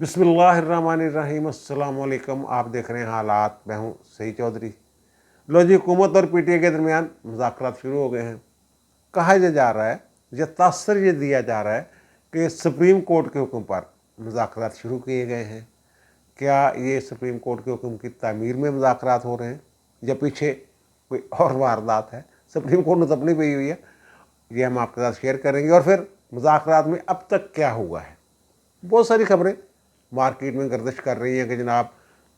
बिस्मिल्लाहिर्रहमानिर्रहीम। अस्सलाम वालेकुम। आप देख रहे हैं हालात। मैं हूँ सही चौधरी। लो जी, हुकूमत और पीटीआई के दरमियान मुज़ाकरात शुरू हो गए हैं। कहा यह जा रहा है, यह तासर ये दिया जा रहा है कि सुप्रीम कोर्ट के हुक्म पर मुज़ाकरात शुरू किए गए हैं। क्या ये सुप्रीम कोर्ट के हुक्म की तामीर में मुज़ाकरात हो रहे हैं या पीछे कोई और वारदात है? सुप्रीम कोर्ट ने तो अपनी पई हुई है, ये हम आपके साथ शेयर करेंगे। और फिर मुज़ाकरात में अब तक क्या हुआ है, बहुत सारी खबरें मार्केट में गर्दिश कर रही हैं कि जनाब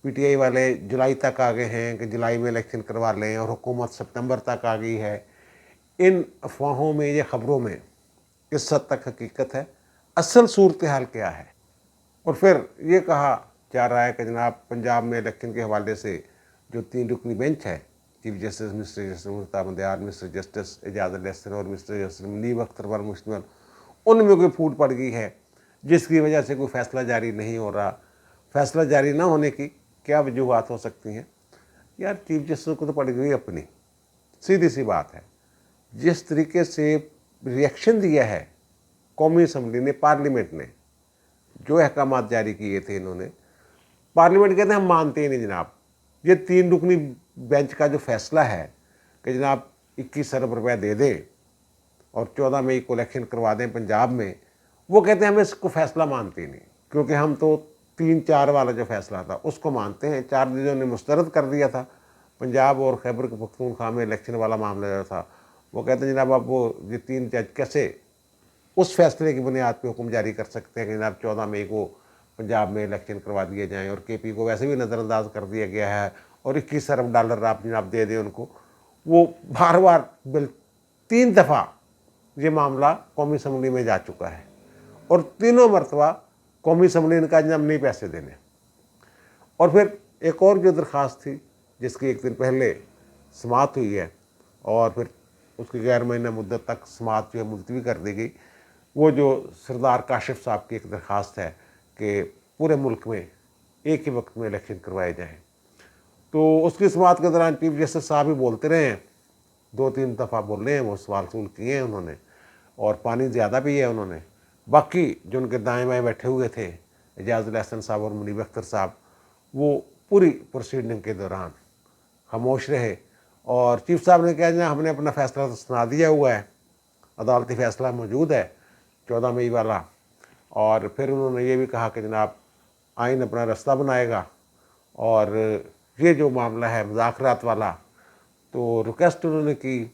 पीटीआई वाले जुलाई तक आ गए हैं कि जुलाई में इलेक्शन करवा लें और हुकूमत सितंबर तक आ गई है। इन अफवाहों में, ये खबरों में किस हद तक हकीकत है, असल सूरत हाल क्या है? और फिर ये कहा जा रहा है कि जनाब पंजाब में इलेक्शन के हवाले से जो 3 रुकनी बेंच है, चीफ जस्टिस मिस्टर जस्टिस मुल्तान बंदयाल, मिस्टर जस्टिस एजाज अल एहसन और मिस्टर जस्टिस मुनीब अख्तर पर मुश्तमिल, उनमें कोई फूट पड़ गई है जिसकी वजह से कोई फ़ैसला जारी नहीं हो रहा। फ़ैसला जारी ना होने की क्या वजूहत हो सकती हैं? यार, चीफ जस्टिस को तो पड़ गई अपनी, सीधी सी बात है। जिस तरीके से रिएक्शन दिया है कौमी असम्बली ने, पार्लियामेंट ने, जो अहकाम जारी किए थे इन्होंने, पार्लियामेंट कहते हैं हम मानते ही नहीं जनाब। ये 3 रुकनी बेंच का जो फैसला है कि जनाब 21 अरब रुपये दे दें और 14 मई को इलेक्शन करवा दें पंजाब में, वो कहते हैं हम इसको फ़ैसला मानते ही नहीं, क्योंकि हम तो 3-4 वाला जो फैसला था उसको मानते हैं। 4 चीज़ों ने मुस्तरद कर दिया था। पंजाब और खैबर पख्तूनख्वा में इलेक्शन वाला मामला जो था, वो कहते हैं जनाब अब वो ये 3 जज कैसे उस फैसले की बुनियाद पर हुक्म जारी कर सकते हैं कि जनाब 14 मई को पंजाब में इलेक्शन करवा दिए जाएँ, और केपी को वैसे भी नज़रअंदाज कर दिया गया है और 21 अरब डॉलर आप जनाब दे दें उनको। वो बार बार बिल 3 दफ़ा ये मामला कौमी असम्बली में जा चुका है और तीनों मरतबा कौमी असम्बली ने कहा जनाब नहीं पैसे देने। और फिर एक और जो दरख्वास्त थी जिसकी एक दिन पहले समाअत हुई है और फिर उसकी गैर महीना मुद्दत तक समाअत जो है मुलतवी कर दी गई, वो जो सरदार काशिफ साहब की एक दरख्वास्त है कि पूरे मुल्क में एक ही वक्त में इलेक्शन करवाए जाएँ। तो उसकी समाअत के दौरान चीफ जस्टिस साहब ही बोलते रहे हैं, 2-3 दफ़ा बोल रहे हैं, वो सवाल सूल किए हैं उन्होंने और पानी ज़्यादा पिया है उन्होंने। बाकी जो उनके दाएं बाएं बैठे हुए थे, एजाज अल एहसन साहब और मुनीब अख्तर साहब, वो पूरी प्रोसीडिंग के दौरान खामोश रहे। और चीफ साहब ने कहा ना हमने अपना फ़ैसला तो सुना दिया हुआ है, अदालती फ़ैसला मौजूद है 14 मई वाला। और फिर उन्होंने ये भी कहा कि जनाब आइन अपना रास्ता बनाएगा और ये जो मामला है मुज़ाकरात वाला, तो रिक्वेस्ट उन्होंने की,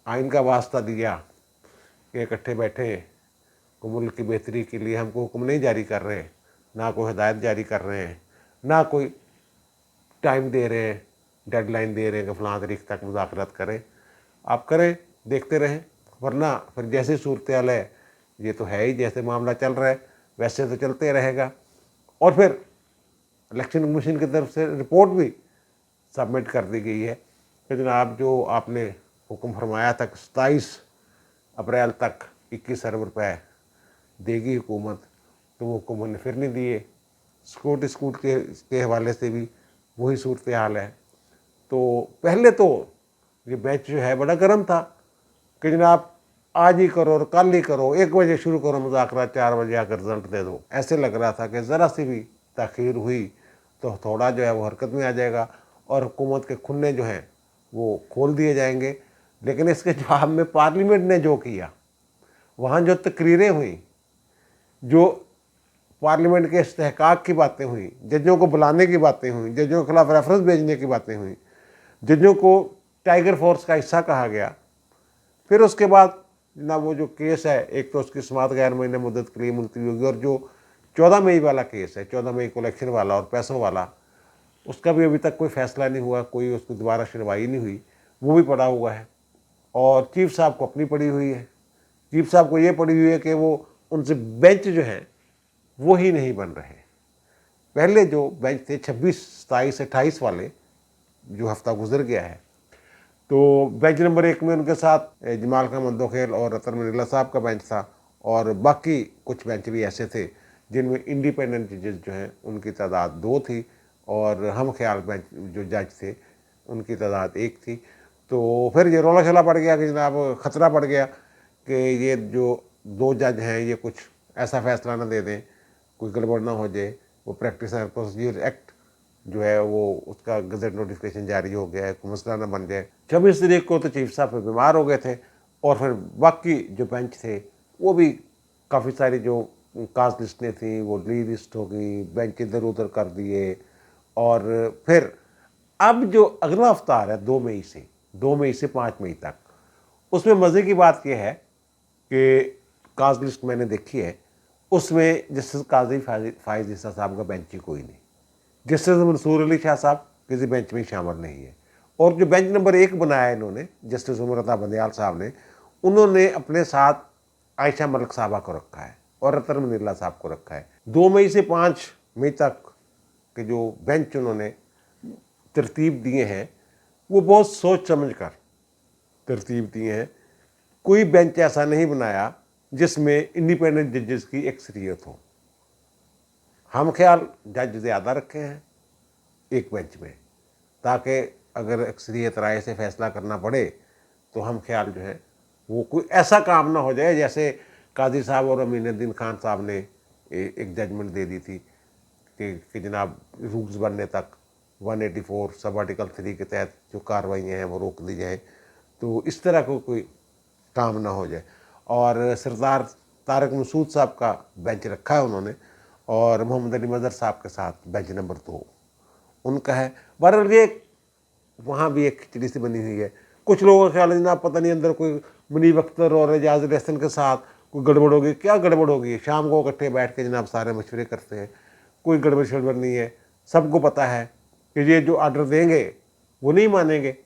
आइन का वास्ता दिया कि इकट्ठे बैठे को मुल्क की बेहतरी के लिए हमको हुक्म नहीं जारी कर रहे, ना कोई हिदायत जारी कर रहे हैं, ना कोई टाइम दे रहे हैं, डेडलाइन दे रहे हैं कि फ़लाँ तारीख तक मुज़ाकरात करें। आप करें, देखते रहें, वरना फिर जैसी सूरत हाल है, ये तो है ही, जैसे मामला चल रहा है वैसे तो चलते रहेगा। और फिर इलेक्शन कमीशन की तरफ से रिपोर्ट भी सबमिट कर दी गई है कि जनाब जो आपने हुक्म फरमाया था 27 अप्रैल तक 21 अरब रुपये देगी हुकूमत, तो वो हुक्म उन्होंने फिर नहीं दिए। स्कूट के हवाले से भी वही सूरत हाल है। तो पहले तो ये बैच जो है बड़ा गर्म था कि जनाब आज ही करो और कल ही करो, 1 बजे शुरू करो मुज़ाकरा, 4 बजे आकर रिजल्ट दे दो। ऐसे लग रहा था कि ज़रा सी भी ताख़ीर हुई तो थोड़ा जो है वो हरकत में आ जाएगा और हुकूमत के खुन्ने जो हैं वो खोल दिए जाएंगे। लेकिन इसके जवाब में पार्लियामेंट ने जो किया, वहाँ जो तकरीरें हुई, जो पार्लियामेंट के इस्तेहकाक की बातें हुई, जजों को बुलाने की बातें हुई, जजों के खिलाफ रेफरेंस भेजने की बातें हुई, जजों को टाइगर फोर्स का हिस्सा कहा गया। फिर उसके बाद ना वो जो केस है, एक तो उसकी समाअत गैर महीने मुद्दत के लिए मुलतवी होगी, और जो 14 मई वाला केस है, 14 मई को इलेक्शन वाला और पैसों वाला, उसका भी अभी तक कोई फ़ैसला नहीं हुआ, कोई उसकी दोबारा सुनवाई नहीं हुई, वो भी पड़ा हुआ है। और चीफ साहब को अपनी पड़ी हुई है। चीफ साहब को ये पड़ी हुई है कि वो उनसे बेंच जो है वो ही नहीं बन रहे। पहले जो बेंच थे 26, 27, 28 वाले, जो हफ्ता गुजर गया है, तो बेंच नंबर 1 में उनके साथ जमाल का मंदोखेल और रतन मनीला साहब का बेंच था, और बाकी कुछ बेंच भी ऐसे थे जिनमें इंडिपेंडेंट जजेस जो हैं उनकी तादाद 2 थी, और हम ख्याल बेंच जो जज थे उनकी तादाद 1 थी। तो फिर ये रौला शला पड़ गया कि जनाब ख़तरा पड़ गया कि ये जो 2 जज हैं ये कुछ ऐसा फ़ैसला न दे दें कोई गड़बड़ ना हो जाए। वो प्रैक्टिस एंड प्रोसीजर एक्ट जो है वो उसका गजट नोटिफिकेशन जारी हो गया है, कोई मसला ना बन जाए। 26 तारीख को तो चीफ साहब फिर बीमार हो गए थे, और फिर बाकी जो बेंच थे वो भी काफ़ी सारी जो कास्ट लिस्टें थी वो डी लिस्ट हो गई, बेंच इधर उधर कर दिए। और फिर अब जो अगला हफ्ता आ रहा है 2 मई से 5 मई तक, उसमें मज़े की बात यह है कि कास्ट लिस्ट मैंने देखी है, उसमें जस्टिस काजी फाइज ईसा साहब का बेंच ही कोई नहीं, जस्टिस मंसूर अली शाह साहब किसी बेंच में शामिल नहीं है। और जो बेंच नंबर 1 बनाया इन्होंने जस्टिस उमर अता बंदयाल साहब ने, उन्होंने अपने साथ आयशा मलिक साहबा को रखा है और रतन मनीला साहब को रखा है। 2 मई से 5 मई तक के जो बेंच उन्होंने तरतीब दिए हैं वो बहुत सोच समझ कर तरतीब दिए हैं। कोई बेंच ऐसा नहीं बनाया जिसमें इंडिपेंडेंट जजेस की अक्सरियत हो। हम ख्याल जज ज़्यादा रखे हैं एक बेंच में, ताकि अगर अक्सरियत राय से फैसला करना पड़े तो हम ख्याल जो है वो कोई ऐसा काम ना हो जाए जैसे काजी साहब और अमीनुद्दीन खान साहब ने एक जजमेंट दे दी थी कि जनाब रूल्स बनने तक 184 सब आर्टिकल 3 के तहत जो कार्रवाइयाँ हैं वो रोक दी जाए। तो इस तरह को कोई काम ना हो जाए। और सरदार तारक मसूद साहब का बेंच रखा है उन्होंने, और मोहम्मद अली मज़हर साहब के साथ बेंच नंबर 2 उनका है। बहरहाल ये वहाँ भी एक खिचड़ी सी बनी हुई है। कुछ लोगों का ख्याल है जनाब पता नहीं अंदर कोई मुनीब अख्तर और एजाज रहसन के साथ कोई गड़बड़ होगी। क्या गड़बड़ होगी? शाम को इकट्ठे बैठ के जनाब सारे मशवरे करते हैं, कोई गड़बड़ शड़बड़ नहीं है। सबको पता है कि ये जो आर्डर देंगे वो नहीं मानेंगे।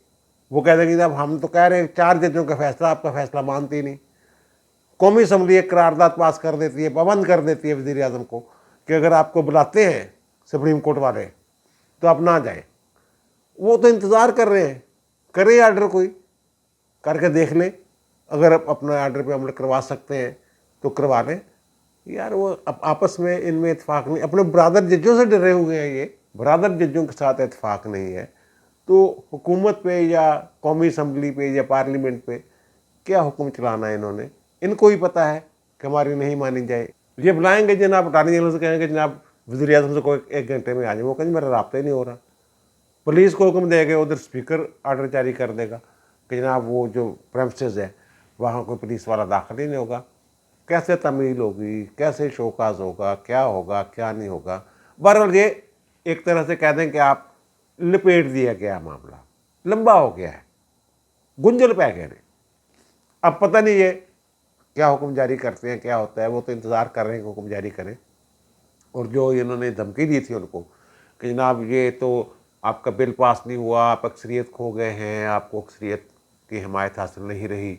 वो कह देंगे जनाब हम तो कह रहे हैं 4 जजों का फैसला, आपका फैसला मानते ही नहीं। कौमी असम्बली एक करारदाद पास कर देती है, पाबंद कर देती है वज़ीर आज़म को कि अगर आपको बुलाते हैं सुप्रीम कोर्ट वाले तो आप ना जाए। वो तो इंतज़ार कर रहे हैं, करें आर्डर कोई करके देख लें, अगर आप अपने आर्डर पे अमल करवा सकते हैं तो करवा लें। यार वो आपस में इनमें इत्फाक नहीं, अपने बरादर जजों से डरे हुए हैं, ये बरादर जजों के साथ इत्फाक नहीं है। तो हुकूमत पे या कौमी असम्बली पे या पार्लियामेंट पे क्या हुक्म चलाना है इन्होंने? इनको ही पता है कि हमारी नहीं मानी जाए। ये बुलाएंगे जनाब अटार्नी जनरल से, कहेंगे जनाब वज़ीर आज़म से कोई 1 घंटे में आ जाए, वो कहेंगे मेरा राब्ता ही नहीं हो रहा। पुलिस को हुक्म देगा, उधर स्पीकर आर्डर जारी कर देगा कि जनाब वो जो प्रेमिसेस है वहाँ कोई पुलिस वाला दाखिल ही नहीं होगा। कैसे तमील होगी, कैसे शोकाज होगा, क्या होगा क्या नहीं होगा। बहरहाल ये एक तरह से कह दें कि आप लपेट दिया गया, मामला लंबा हो गया है, गुंजल पै गए ने। अब पता नहीं ये क्या हुक्म जारी करते हैं, क्या होता है। वो तो इंतज़ार कर रहे हैं कि हुक्म जारी करें। और जो इन्होंने धमकी दी थी उनको कि जनाब ये तो आपका बिल पास नहीं हुआ, आप अक्सरियत खो गए हैं, आपको अक्सरियत की हिमायत हासिल नहीं रही,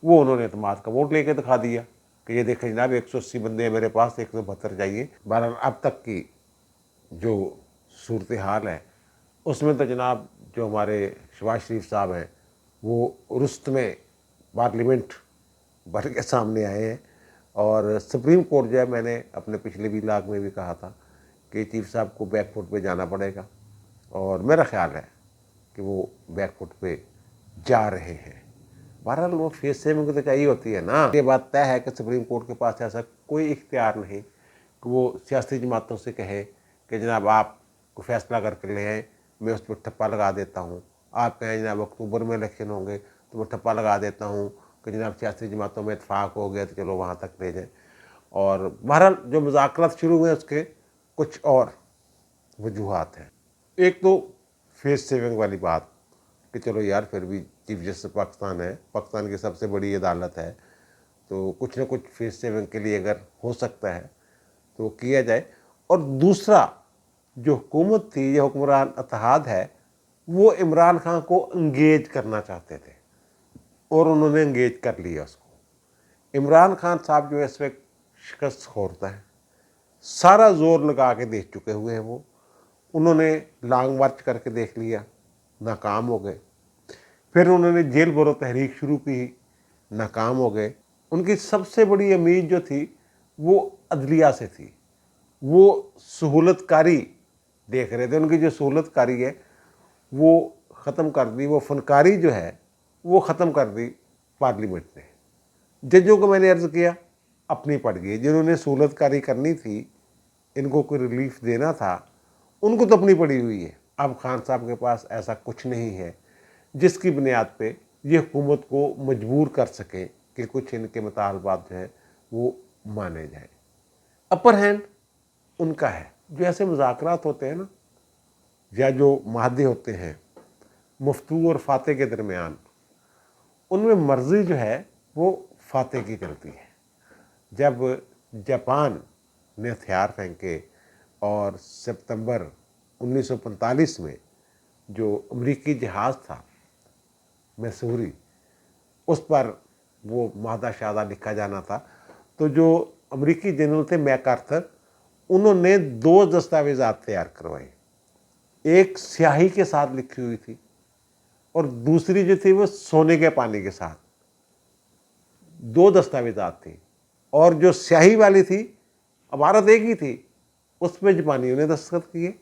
वो उन्होंने एतमाद का वोट लेके दिखा दिया कि ये देखें जनाब 180 बंदे हैं मेरे पास, 172 चाहिए। बहरहाल अब तक की जो सूरत हाल है उसमें तो जनाब जो हमारे शहबाज शरीफ साहब हैं वो रुस्तमे पार्लियामेंट भर के सामने आए हैं। और सुप्रीम कोर्ट जो है, मैंने अपने पिछले व्लॉग में भी कहा था कि चीफ साहब को बैकफुट पे जाना पड़ेगा, और मेरा ख्याल है कि वो बैकफुट पे जा रहे हैं। बहरहाल वो फेस सेविंग तो चाहिए होती है ना। ये बात तय है कि सुप्रीम कोर्ट के पास ऐसा कोई इख्तियार नहीं कि वो सियासी जमातों से कहे कि जनाब आप को फैसला करके ले आए, मैं उस पर ठप्पा लगा देता हूँ। आप कहें जनाब अक्टूबर में इलेक्शन होंगे तो मैं ठप्पा लगा देता हूँ कि जनाब सियासी जमातों में इत्फाक हो गया तो चलो वहाँ तक ले जाएँ। और बहरहाल जो मुज़ाकरात शुरू हुए उसके कुछ और वजूहात हैं। एक तो फेस सेविंग वाली बात कि चलो यार फिर भी चीफ जस्टिस पाकिस्तान है, पाकिस्तान की सबसे बड़ी अदालत है, तो कुछ ना कुछ फेस सेविंग के लिए अगर हो सकता है तो किया जाए। और दूसरा जो हुकूमत थी, जो हुक्मरान इत्तेहाद है, वो इमरान खान को इंगेज करना चाहते थे और उन्होंने इंगेज कर लिया उसको। इमरान खान साहब जो है इस वक्त शिकस्त खोरता है, सारा जोर लगा के देख चुके हुए हैं वो। उन्होंने लॉन्ग मार्च करके देख लिया, नाकाम हो गए। फिर उन्होंने जेल भरो तहरीक शुरू की, नाकाम हो गए। उनकी सबसे बड़ी उम्मीद जो थी वो अदलिया से थी, वो सहूलतकारी देख रहे थे। उनकी जो सहूलतकारी है वो ख़त्म कर दी, वो फनकारी जो है वो ख़त्म कर दी पार्लियामेंट ने। जजों को मैंने अर्ज़ किया अपनी पड़ गई, जिन्होंने सहूलतकारी करनी थी इनको कोई रिलीफ देना था, उनको तो अपनी पड़ी हुई है। अब खान साहब के पास ऐसा कुछ नहीं है जिसकी बुनियाद पे ये हुकूमत को मजबूर कर सके कि कुछ इनके मुतालबात जो है वो माने जाए। अपर हैंड उनका है। जो ऐसे मुज़ाकरात होते हैं ना, या जो माहदे होते हैं मुफ्तू और फाते के दरमियान, उनमें मर्जी जो है वो फाते की चलती है। जब जापान ने हथियार फेंके और सितंबर 1945 में जो अमेरिकी जहाज़ था मैसूरी, उस पर वो मादा शादा लिखा जाना था, तो जो अमेरिकी जनरल थे मैकार्थर, उन्होंने 2 दस्तावेज़ात तैयार करवाए। एक स्याही के साथ लिखी हुई थी और दूसरी जो थी वो सोने के पानी के साथ। 2 दस्तावेज़ात थी, और जो स्याही वाली थी इबारत एक ही थी, उस पर जापानियों ने दस्तखत किए,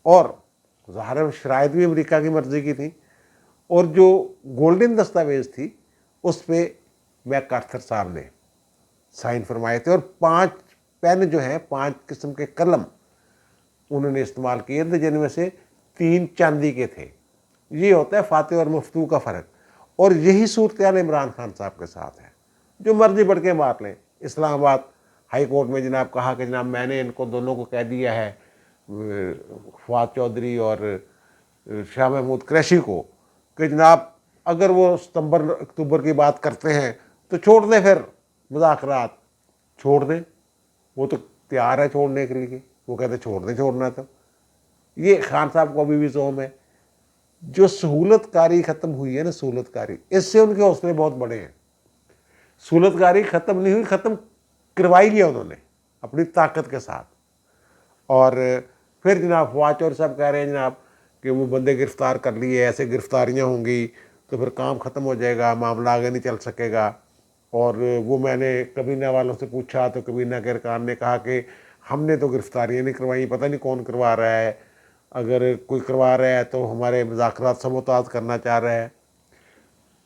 और ज़ाहिर शराइत भी अमेरिका की मर्ज़ी की थी। और जो गोल्डन दस्तावेज़ थी उस पर मैकार्थर साहब ने साइन फरमाए थे, और 5 पेन जो हैं, 5 किस्म के कलम उन्होंने इस्तेमाल किए थे, जिनमें से 3 चांदी के थे। ये होता है फाते और मुफ्तू का फ़र्क। और यही सूरत इमरान खान साहब के साथ है। जो मर्जी बढ़ के मार लें। इस्लामाबाद हाई कोर्ट में जनाब कहा कि जनाब मैंने इनको दोनों को कह दिया है, फवाद चौधरी और शाह महमूद कुरैशी को, कि जनाब अगर वो सितंबर अक्टूबर की बात करते हैं तो छोड़ दें, फिर मुज़ाकरात छोड़ दें। वो तो तैयार है छोड़ने के लिए, वो कहते छोड़ दें, छोड़ना तो। ये खान साहब को अभी भी जोम है। जो सहूलतकारी ख़त्म हुई है ना, सहूलतकारी, इससे उनके हौसले बहुत बड़े हैं। सहूलतकारी ख़त्म नहीं हुई, ख़त्म करवाई लिया उन्होंने अपनी ताकत के साथ। और फिर जनाब फवाद चौधरी साहब कह रहे हैं जनाब कि वो बंदे गिरफ़्तार कर लिए, ऐसे गिरफ़्तारियाँ होंगी तो फिर काम ख़त्म हो जाएगा, मामला आगे नहीं चल सकेगा। और वो मैंने कबीना वालों से पूछा तो कबीना के अरकान ने कहा कि हमने तो गिरफ़्तारियाँ नहीं करवाई, पता नहीं कौन करवा रहा है, अगर कोई करवा रहा है तो हमारे मुज़ाकरात सबूतात करना चाह रहा है।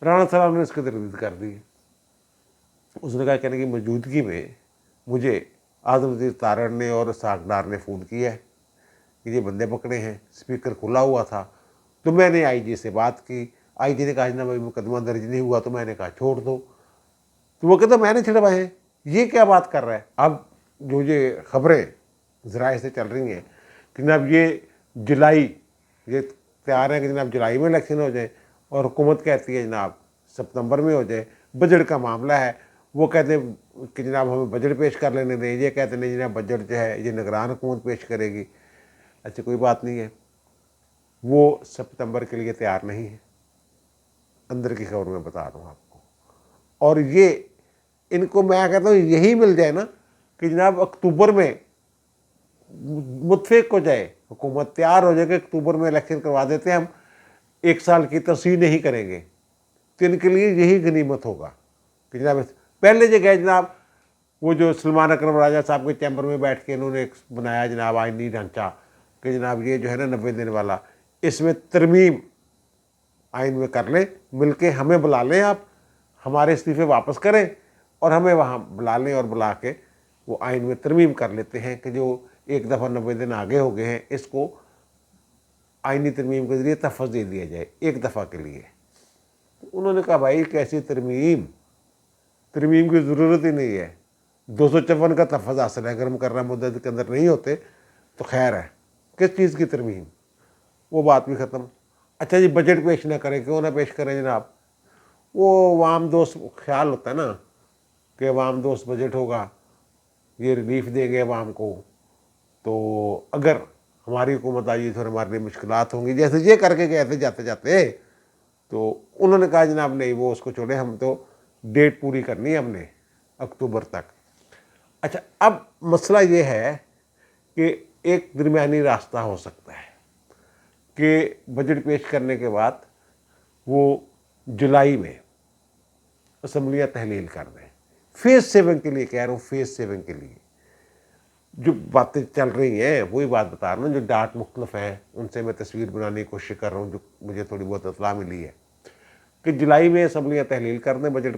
राणा साहब ने इसकी तरदीद कर दी। उसने कहा कहने की मौजूदगी में मुझे आज़म वज़ीर तारड़ ने और सागडार ने फ़ोन किया है कि ये बंदे पकड़े हैं, स्पीकर खुला हुआ था। तो मैंने आईजी से बात की, आईजी ने कहा जनाब मुकदमा दर्ज नहीं हुआ, तो मैंने कहा छोड़ दो। तो वो कहता मैंने छिड़वाए हैं, ये क्या बात कर रहा है। अब जो ये खबरें ज़राए से चल रही हैं कि जनाब ये जुलाई, ये तैयार है कि जनाब जुलाई में इलेक्शन हो जाए, और हुकूमत कहती है जनाब सितंबर में हो जाए, बजट का मामला है। वो कहते हैं कि जनाब हमें बजट पेश कर लेने दें, ये कहते नहीं जनाब बजट जो है ये निगरान हुकूमत पेश करेगी। अच्छा कोई बात नहीं है, वो सितंबर के लिए तैयार नहीं है, अंदर की खबर मैं बता रहा हूँ आपको। और ये इनको मैं कहता हूँ यही मिल जाए ना कि जनाब अक्टूबर में मुतफिक हो जाए, हुकूमत तैयार हो जाए कि अक्टूबर में इलेक्शन करवा देते हैं, हम 1 साल की तस्वीर नहीं करेंगे, तो इनके लिए यही गनीमत होगा कि जनाब पहले जो गए जनाब वो जो सलमान अकरम राजा साहब के चैम्बर में बैठ के इन्होंने एक बनाया जनाब आइनी ढांचा कि जनाब ये जो है ना 90 दिन वाला, इसमें तरमीम आइन में कर लें, मिलके हमें बुला लें, आप हमारे इस्तीफे वापस करें और हमें वहाँ बुला लें, और बुला के वो आइन में तरमीम कर लेते हैं कि जो एक दफ़ा 90 दिन आगे हो गए हैं इसको आइनी तरमीम के ज़रिए तहफ़्फ़ुज़ दे दिया जाए 1 दफ़ा के लिए। तो उन्होंने कहा भाई कैसी तरमीम की ज़रूरत ही नहीं है, 254 का तहफ़्फ़ुज़ हासिल है, अगर मुकर्रर मुद्दत के अंदर नहीं होते तो खैर है, किस चीज़ की तरमीम, वो बात भी ख़त्म। अच्छा जी बजट पेश ना करें, क्यों ना पेश करें जनाब, वो वाम दोस्त ख्याल होता है ना कि वाम दोस्त बजट होगा, ये रिलीफ देंगे वाम को, तो अगर हमारी हुकूमत आई तो हमारे लिए मुश्किलात होंगी, जैसे ये करके गए थे जाते जाते। तो उन्होंने कहा जनाब नहीं वो उसको छोड़े, हम तो डेट पूरी करनी है हमने अक्टूबर तक। अच्छा अब मसला ये है कि एक दरमियानी रास्ता हो सकता है कि बजट पेश करने के बाद वो जुलाई में असम्बलियाँ तहलील कर दें। फेज़ 7 के लिए कह रहा हूँ, फेज़ 7 के लिए जो बातें चल रही हैं वही बात बता रहा हूँ, जो डाट मुख्तलिफ हैं उनसे मैं तस्वीर बनाने की कोशिश कर रहा हूँ, जो मुझे थोड़ी बहुत इत्तला मिली है कि जुलाई में असम्बलियाँ तहलील कर दें बजट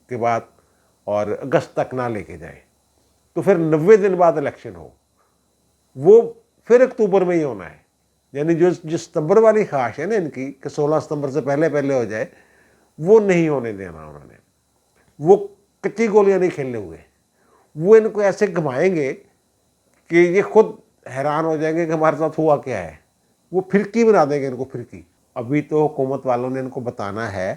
के बाद और अगस्त तक ना लेके जाएं, तो फिर 90 दिन बाद इलेक्शन हो। वो फिर अक्टूबर में ही होना है। यानी जो सितंबर वाली ख्वाहिश है ना इनकी कि 16 सितंबर से पहले पहले हो जाए, वो नहीं होने देना उन्होंने। वो कच्ची गोलियां नहीं खेलने हुए, वो इनको ऐसे घुमाएंगे कि ये खुद हैरान हो जाएंगे कि हमारे साथ हुआ क्या है। वो फिरकी बना देंगे इनको, फिरकी। अभी तो हुकूमत वालों ने इनको बताना है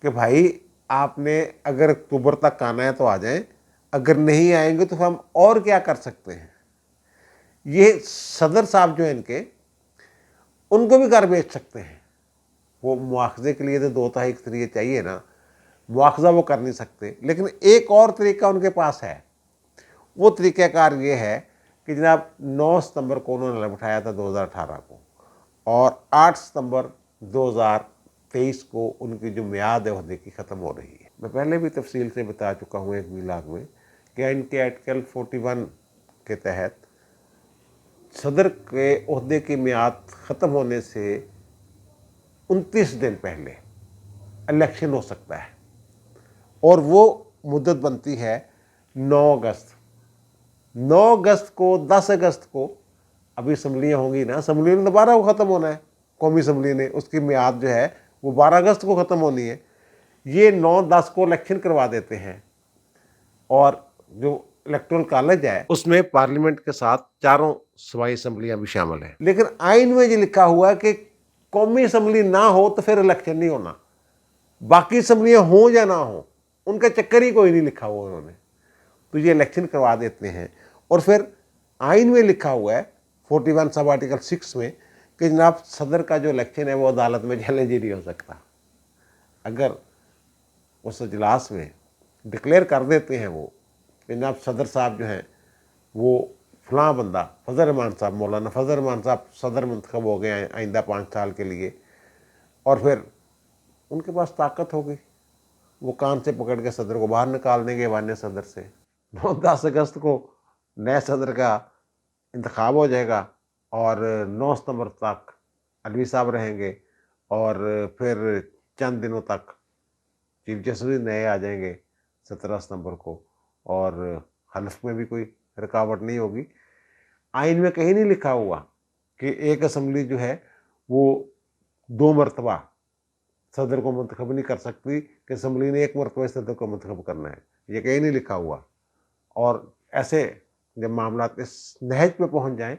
कि भाई आपने अगर अक्टूबर तक आना है तो आ जाएं, अगर नहीं आएंगे तो हम और क्या कर सकते हैं। ये सदर साहब जो है इनके, उनको भी घर बेच सकते हैं। वो मुआवजे के लिए तो 2 तरीके चाहिए ना, मुआवजा वो कर नहीं सकते। लेकिन एक और तरीका उनके पास है। वो तरीक़ाकार ये है कि जनाब 9 सितंबर को उन्होंने बिठाया था 2018 को, और 8 सितंबर 2023 को उनकी जो मियाद है ओहदे की ख़त्म हो रही है। मैं पहले भी तफसील से बता चुका हूँ एक वीलाग में कि इनके आर्टिकल 41 के तहत सदर के ओहदे की मियाद ख़त्म होने से 29 दिन पहले इलेक्शन हो सकता है, और वो मुद्दत बनती है 9 अगस्त। 9 अगस्त को 10 अगस्त को अभी असम्बलियाँ होंगी ना, असम्बली ने दोबारा वो ख़त्म होना है। कौमी असम्बली ने उसकी मियाद जो है वो 12 अगस्त को ख़त्म होनी है। ये 9-10 को इलेक्शन करवा देते हैं, और जो इलेक्टोरल कॉलेज है उसमें पार्लियामेंट के साथ 4 सूबाई असम्बलियाँ भी शामिल हैं। लेकिन आइन में ये लिखा हुआ है कि कौमी असम्बली ना हो तो फिर इलेक्शन नहीं होना, बाकी असम्बलियाँ हों या ना हो, उनका चक्कर ही कोई नहीं लिखा हुआ उन्होंने। तो ये इलेक्शन करवा देते हैं। और फिर आइन में लिखा हुआ है 41 सब आर्टिकल 6 में कि जनाब सदर का जो इलेक्शन है वो अदालत में चैलेंज ही नहीं हो सकता। अगर उस इजलास में डिक्लेयर कर देते हैं वो कि जनाब सदर साहब जो हैं वो फलां बंदा फजल रहमान साहब, मौलाना फजल रहमान साहब सदर मंतखब हो गए आइंदा 5 साल के लिए, और फिर उनके पास ताकत हो गई, वो कान से पकड़ के सदर को बाहर निकाल देंगे वान्य सदर से। 9-10 अगस्त को नए सदर का इंतखाब हो जाएगा, और 9 सितंबर तक अलवी साहब रहेंगे, और फिर चंद दिनों तक चीफ जस्टिस नए आ जाएंगे 17 सितंबर को, और हल्फ में भी कोई रुकावट नहीं होगी। आइन में कहीं नहीं लिखा हुआ कि एक असम्बली जो है वो 2 मरतबा सदर को मुंतखब नहीं कर सकती, कि असम्बली ने 1 मरतबा सदर को मुंतखब करना है, ये कहीं नहीं लिखा हुआ। और ऐसे जब मामला इस नहज पे पहुंच जाएं,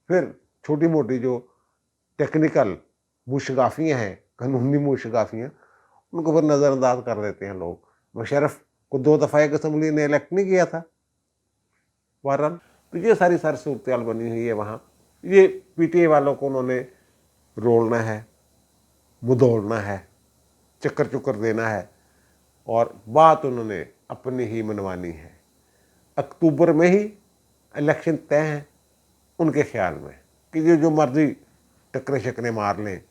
फिर छोटी मोटी जो टेक्निकल मुशगाफियाँ हैं, कानूनी मुशगाफियाँ, उनको फिर नज़रअंदाज कर देते हैं लोग। मुशर्रफ को 2 दफ़ा एक असम्बली ने इलेक्ट नहीं किया था बहरहाल। तो ये सारी सूरत बनी हुई है वहाँ। ये पीटीआई वालों को उन्होंने रोलना है, मुदोड़ना है, चक्कर चुक्कर देना है, और बात उन्होंने अपनी ही मनवानी है। अक्टूबर में ही इलेक्शन तय हैं उनके ख्याल में, कि ये जो मर्जी टकरे शकरे मार लें,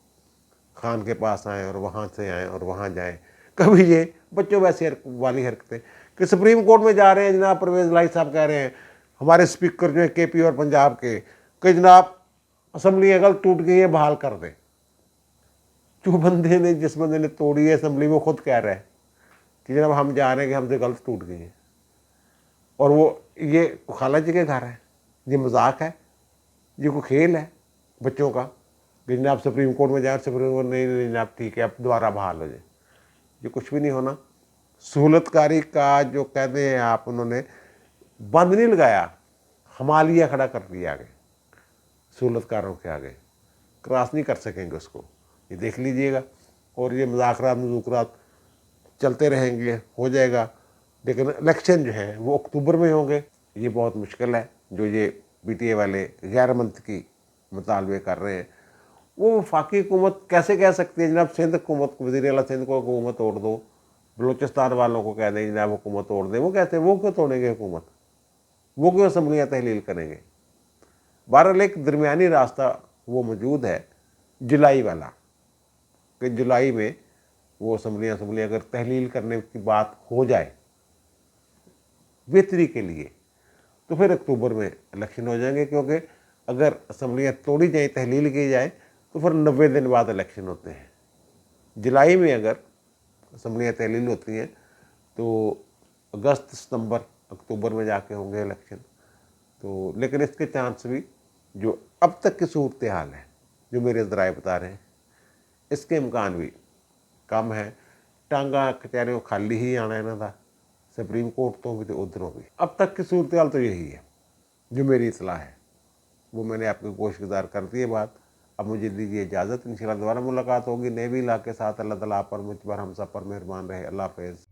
खान के पास आएँ और वहाँ से आएँ और वहाँ जाएँ। कभी ये बच्चों वैसी वाली हरकतें कि सुप्रीम कोर्ट में जा रहे हैं, जनाब परवेज़ लाई साहब कह रहे हैं हमारे स्पीकर जो है केपी और पंजाब के, कि जनाब असम्बली अगर टूट गई है बहाल कर दें। जिस बंदे ने तोड़ी है असम्बली, वो खुद कह रहा है कि जनाब हम जा रहे हैं कि हमसे गलत टूट गई है, और वो ये खाला जी के घर है, ये मजाक है, ये कोई खेल है बच्चों का कि जनाब सुप्रीम कोर्ट में जाए, सुप्रीम कोर्ट नहीं जनाब ठीक है अब दोबारा बहाल हो जाए। ये कुछ भी नहीं होना। सहूलतकारी का जो कहते हैं आप, उन्होंने बंद नहीं लगाया, हमालिया खड़ा कर दिया आगे, सहूलतकारों के आगे क्रॉस नहीं कर सकेंगे उसको, ये देख लीजिएगा। और ये मुज़ाकरात मज़ूकरात चलते रहेंगे, हो जाएगा। लेकिन इलेक्शन जो है वो अक्टूबर में होंगे। ये बहुत मुश्किल है जो ये पीटीआई वाले गैर मंतकी मुतालबे कर रहे हैं। वो वफाकी हुकूमत कैसे कह सकती है जनाब सिंध हुकूमत को, वज़ीर आला सिंध को हुकूमत तोड़ दो, बलूचिस्तान वालों को कह दें जनाब हुकूमत तोड़ दें। वो कहते हैं वो क्यों तोड़ेंगे हुकूमत, वो क्यों असम्बलियाँ तहलील करेंगे। बहरहाल एक दरमियानी रास्ता वो मौजूद है जुलाई वाला, कि जुलाई में वो असम्बलियाँ अगर तहलील करने की बात हो जाए बेहतरी के लिए, तो फिर अक्टूबर में इलेक्शन हो जाएंगे। क्योंकि अगर असम्बलियाँ तोड़ी जाए, तहलील की जाए, तो फिर 90 दिन बाद इलेक्शन होते हैं। जुलाई में अगर असम्बलियाँ तहलील होती हैं तो अगस्त सितंबर अक्टूबर में जाके होंगे इलेक्शन। تو لیکن اس کے چانس بھی جو اب تک کی صورتحال ہے جو میرے ذرائع بتا رہے ہیں اس کے امکان بھی کم ہے. ٹانگا کچہریوں خالی ہی آنا ہے تھا سپریم کورٹ تو بھی تو ادھروں بھی. اب تک کی صورتحال تو یہی ہے جو میری اطلاع ہے وہ میں نے آپ کو گوش گزار کر دی ہے بات. اب مجھے دیجیے اجازت، انشاءاللہ دوبارہ ملاقات ہوگی نئے بھی علاقے کے ساتھ. اللہ تعالیٰ آپ پر مجھ پر ہم سب پر مہربان رہے. اللہ حافظ.